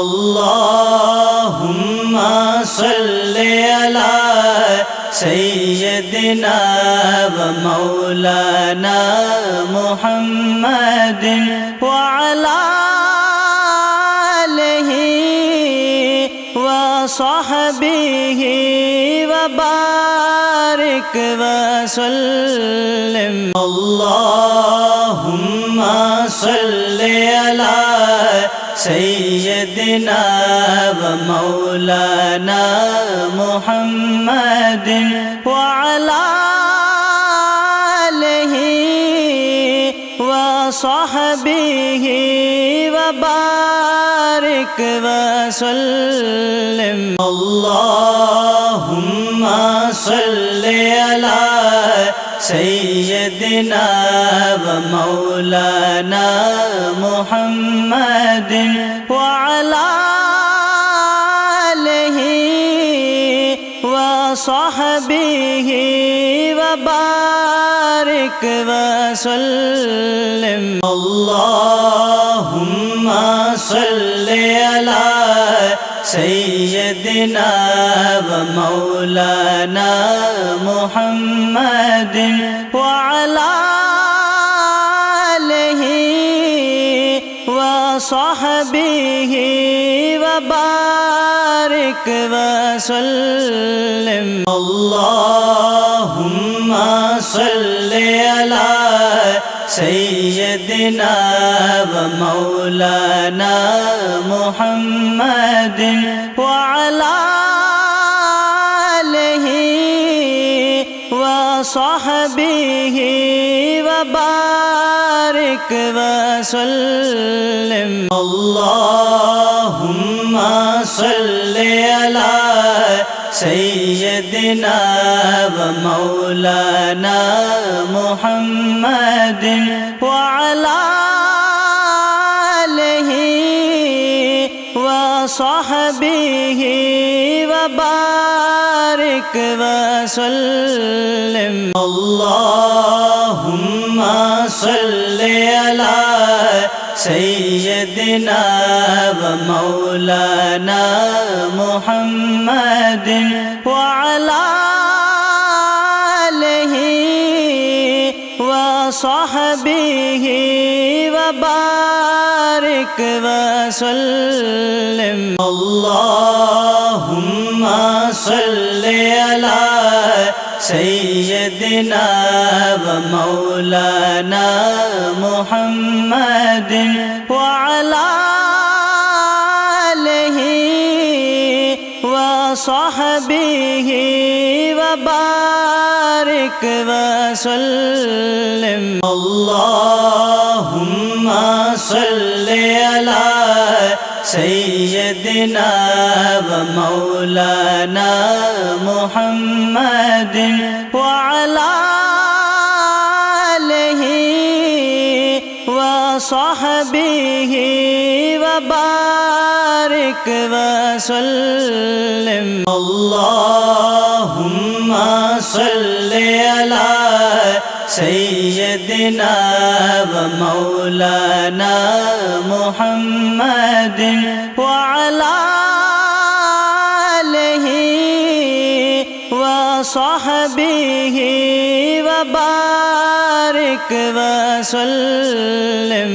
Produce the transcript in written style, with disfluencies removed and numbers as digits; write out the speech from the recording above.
अल्लाहुम्मा सल्लि अला सय्यदिना व मौलाना मुहम्मदिन व अला आलिहि व सहबिहि व बारिक व सल्लिम। अल्लाहुम्मा सल्लि अला सय्यदिना व मौलाना मुहम्मदिन व अला आलिहि व सहबिहि व बारिक व सल्लिम। अल्लाहुम्मा सल्लि अला सय्यदिना व मौलाना मुहम्मदिन व अला आलिहि व सहबिहि व बारिक व सल्लिम। अल्लाहुम्मा सल्लि अला सय्यदिना व मौलाना मुहम्मदिन व अला आलिहि व सहबिहि व बारिक व सल्लिम। अल्लाहुम्मा सल्लि अला सय्यदिना व मौलाना मुहम्मदिन व अला आलिहि व सहबिहि व बारिक व सल्लिम। अल्लाहुम्मा सल्लि अला सय्यदिना व मौलाना मुहम्मदिन व अला आलिहि व सहबिहि व बारिक व सल्लिम। अल्लाहुम्मा सल्लि अला सय्यदिना व मौलाना मुहम्मदिन व अला आलिहि व सहबिहि व बारिक व सल्लिम। अल्लाहुम्मा सल्लि अला सय्यदिना व मौलाना मुहम्मदिन व अला आलिहि व सहबिहि व बारिक व सल्लिम। अल्लाहुम्मा सल्लि अला सय्यदिना व मौलाना मुहम्मदिन व अला आलिहि व सहबिहि व बारिक व सल्लिम। अल्लाहुम्मा सल्लि अला सय्यदिना व मौलाना मुहम्मदिन व अला आलिहि व सहबिहि व बारिक व सल्लिम।